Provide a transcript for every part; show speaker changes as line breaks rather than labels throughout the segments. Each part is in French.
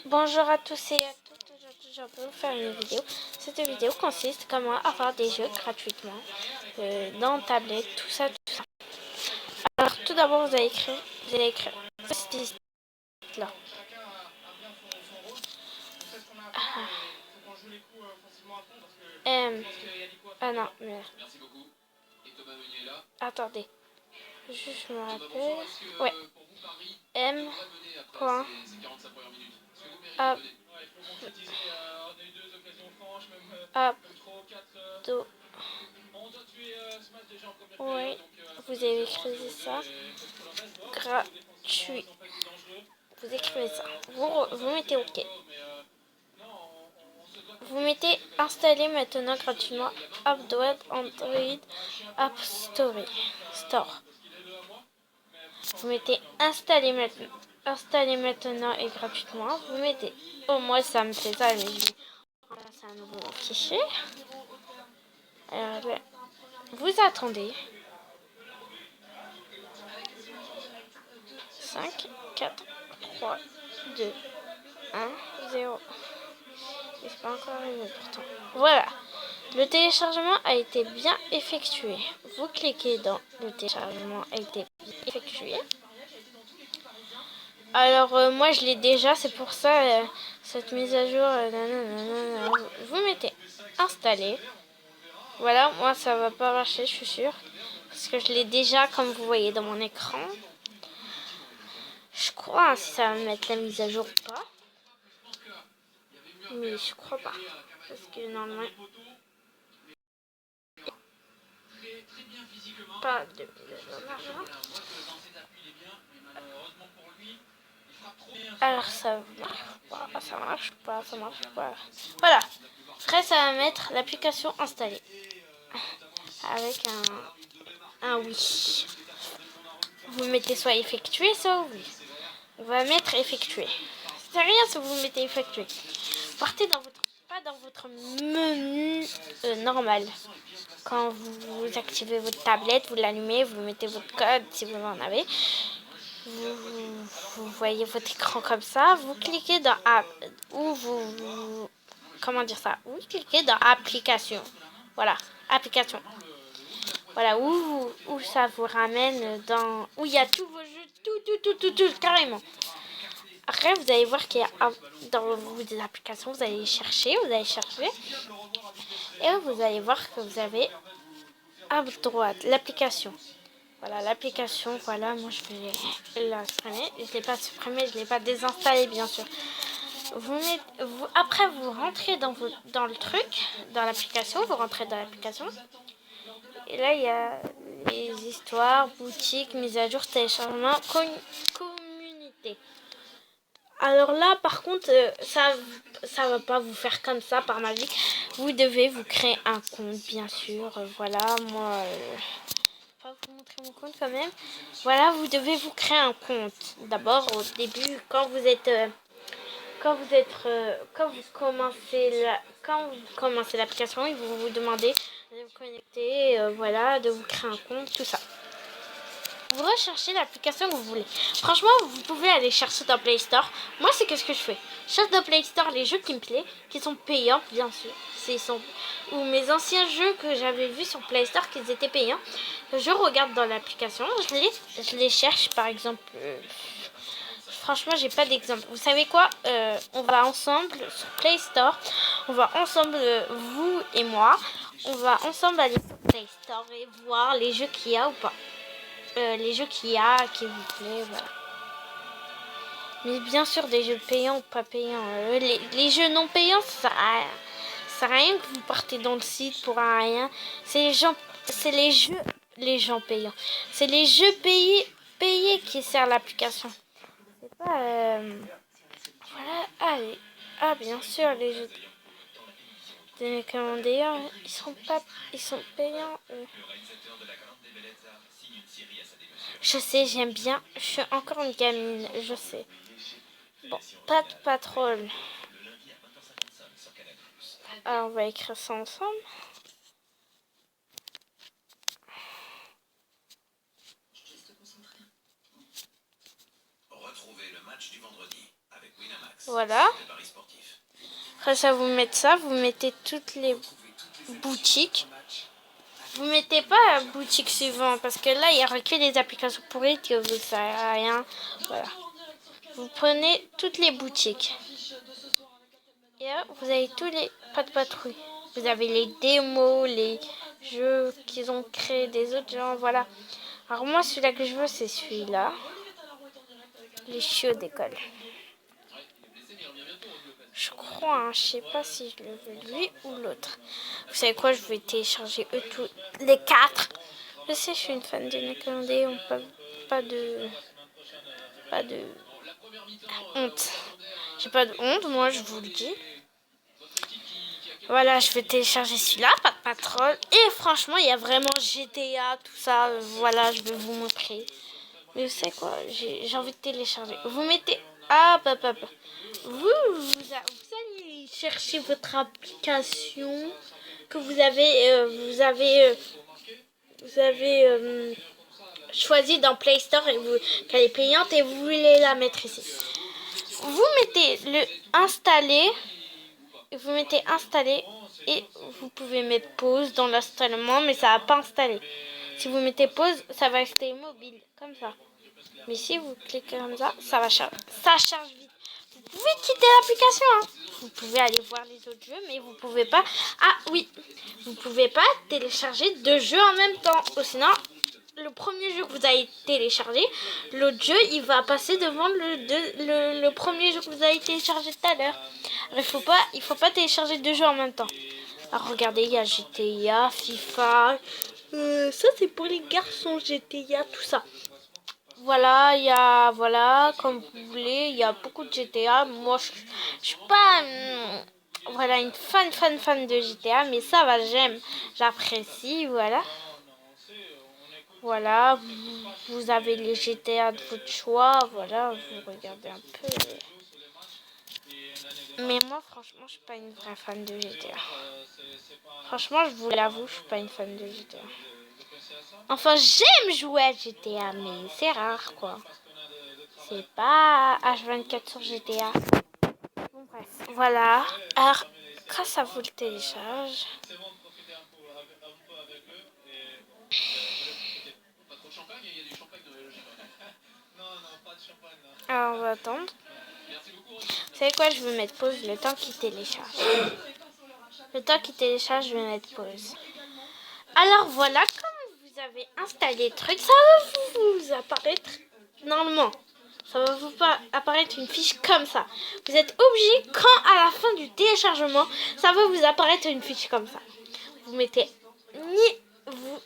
Bonjour à tous et à toutes, aujourd'hui je vais vous faire une vidéo. Cette vidéo consiste comment avoir des jeux gratuitement dans tablette, tout ça. Alors tout d'abord vous allez écrire cette liste là. Ah non, mais attendez, juste je me rappelle. Ouais, M. Point. Abdo. Oui, vous avez écrit ça. Gratuit. Vous écrivez ça. Vous mettez OK. Vous mettez installer maintenant gratuitement AppDoad Android App Store. Vous mettez installer maintenant et gratuitement. Vous mettez. Oh, moi ça me fait ça, mais je vais passer un nouveau fichier. Alors, vous attendez. 5, 4, 3, 2, 1, 0. Et c'est pas encore arrivé pourtant. Voilà. Le téléchargement a été bien effectué. Vous cliquez dans le téléchargement a été bien effectué. Alors moi je l'ai déjà, c'est pour ça cette mise à jour. Vous mettez installer. Voilà, moi ça va pas marcher, je suis sûre. Parce que je l'ai déjà comme vous voyez dans mon écran. Je crois si ça va mettre la mise à jour ou pas. Mais je crois pas. Parce que normalement... Pas de mise à jour. Alors ça marche pas. Voilà. Après ça va mettre l'application installée. Avec un oui. Vous mettez soit effectué, soit oui. On va mettre effectué. C'est rien si vous mettez effectué. Partez pas dans votre menu normal. Quand vous activez votre tablette, vous l'allumez, vous mettez votre code si vous en avez. Vous voyez votre écran comme ça. Vous cliquez dans app ou comment dire ça? Vous cliquez dans application. Voilà, application. Voilà, où ça vous ramène dans... Où il y a tous vos jeux, tout, carrément. Après, vous allez voir qu'il y a dans vos applications, vous allez chercher. Et vous allez voir que vous avez à droite l'application. Voilà, l'application, voilà, moi je vais la supprimer. Je ne l'ai pas supprimée, je ne l'ai pas désinstallée, bien sûr. Après, vous rentrez dans le truc, dans l'application, vous rentrez dans l'application. Et là, il y a les histoires, boutiques, mise à jour, téléchargement, communauté. Alors là, par contre, ça va pas vous faire comme ça par magie. Vous devez vous créer un compte, bien sûr. Voilà, moi, je vais vous montrer mon compte quand même. Voilà, vous devez vous créer un compte. D'abord, au début, quand vous commencez l'application, ils vont vous demander de vous connecter, voilà, de vous créer un compte, tout ça. Vous recherchez l'application que vous voulez. Franchement, vous pouvez aller chercher dans Play Store. Moi, c'est qu'est-ce que je fais. Je cherche dans Play Store les jeux qui me plaisent, qui sont payants, bien sûr. Ou mes anciens jeux que j'avais vus sur Play Store, qu'ils étaient payants. Je regarde dans l'application, je les cherche, par exemple. Franchement, j'ai pas d'exemple. Vous savez quoi? On va ensemble sur Play Store. On va ensemble, vous et moi, on va ensemble aller sur Play Store et voir les jeux qu'il y a ou pas. Les jeux qu'il y a, qui vous plaît, voilà. Mais bien sûr, des jeux payants ou pas payants. Les jeux non payants, ça sert à rien que vous partez dans le site pour rien. C'est les gens payants. C'est les jeux payés qui servent l'application. C'est pas... Voilà, allez. Ah, bien sûr, les jeux de commandeurs, ils sont payants. Je sais, j'aime bien. Je suis encore une gamine, je sais. Bon, pas de Patrol. Alors, on va écrire ça ensemble.
Retrouvez le match du vendredi avec
Voilà. Après ça, vous mettez ça, vous mettez toutes les boutiques. Vous mettez pas la boutique suivante parce que là, il y aura que des applications pourries que vous ne savez rien. Voilà. Vous prenez toutes les boutiques. Et là, vous avez tous les pas de patrouille. Vous avez les démos, les jeux qu'ils ont créés des autres gens, voilà. Alors moi, celui-là que je veux, c'est celui-là. Les chiots d'école. Je crois, hein, je sais pas si je le veux lui ou l'autre. Vous savez quoi, je vais télécharger eux tous les 4. Je sais, je suis une fan de Nickelodeon, pas de honte. J'ai pas de honte, moi je vous le dis. Voilà, je vais télécharger celui-là, pas de patrouille. Et franchement, il y a vraiment GTA, tout ça. Voilà, je vais vous montrer. Mais vous savez quoi, j'ai envie de télécharger. Vous mettez... Ah, papa. Vous allez chercher votre application que vous avez choisi dans Play Store et qu'elle est payante et vous voulez la mettre ici. Vous mettez le installer, vous mettez installer et vous pouvez mettre pause dans l'installement, mais ça va pas installer. Si vous mettez pause, ça va rester mobile comme ça. Mais si vous cliquez comme ça va charger. Ça charge vite. Vous pouvez quitter l'application. Hein. Vous pouvez aller voir les autres jeux, mais vous pouvez pas. Ah oui, vous pouvez pas télécharger 2 jeux en même temps. Ou sinon, le premier jeu que vous avez téléchargé, l'autre jeu, il va passer devant le premier jeu que vous avez téléchargé tout à l'heure. Il faut pas télécharger 2 jeux en même temps. Alors regardez, il y a GTA, FIFA. Ça c'est pour les garçons, GTA, tout ça. Voilà, il y a, voilà, comme vous voulez, il y a beaucoup de GTA. Moi, je suis pas, voilà, une fan de GTA, mais ça va, j'apprécie, voilà. Voilà, vous avez les GTA de votre choix, voilà, vous regardez un peu. Mais moi, franchement, je suis pas une vraie fan de GTA. Franchement, je vous l'avoue, je suis pas une fan de GTA. Enfin, j'aime jouer à GTA, mais c'est rare, quoi. C'est pas H24 sur GTA. Bon, bref. Voilà. Alors, quand ça vous le télécharge... Alors, on va attendre. Vous savez quoi, je vais mettre pause le temps qu'il télécharge. Le temps qu'il télécharge, je vais mettre pause. Alors, voilà, comme vous avez installé le truc, ça va vous apparaître normalement. Ça va vous apparaître une fiche comme ça. Vous êtes obligé, quand à la fin du téléchargement, ça va vous apparaître une fiche comme ça. Vous mettez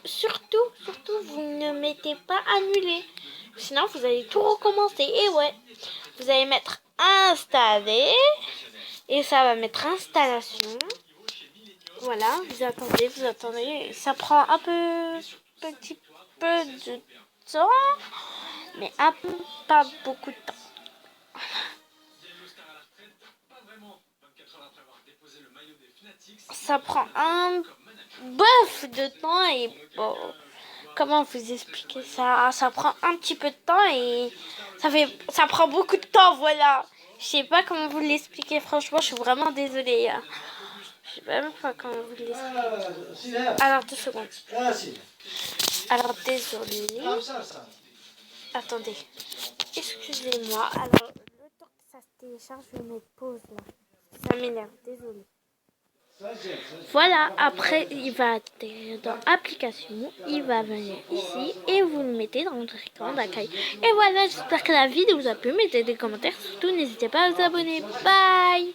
surtout, vous ne mettez pas annuler. Sinon, vous allez tout recommencer. Et ouais, vous allez mettre installer. Et ça va mettre installation. Voilà, vous attendez. Ça prend petit peu de temps. Mais pas beaucoup de temps. Ça prend un bœuf de temps et bon, comment vous expliquer ça? Ça prend un petit peu de temps et ça prend beaucoup de temps, voilà. Je sais pas comment vous l'expliquer, franchement, je suis vraiment désolée. Je sais même pas comment vous l'expliquer. Alors, 2 secondes. Alors, désolée. Attendez. Excusez-moi. Alors, le temps que ça se télécharge, je vais mettre pause là. Ça m'énerve, désolée. Voilà, après il va atterrir dans application, il va venir ici et vous le mettez dans votre écran d'accueil. Et voilà, j'espère que la vidéo vous a plu, mettez des commentaires, surtout n'hésitez pas à vous abonner. Bye!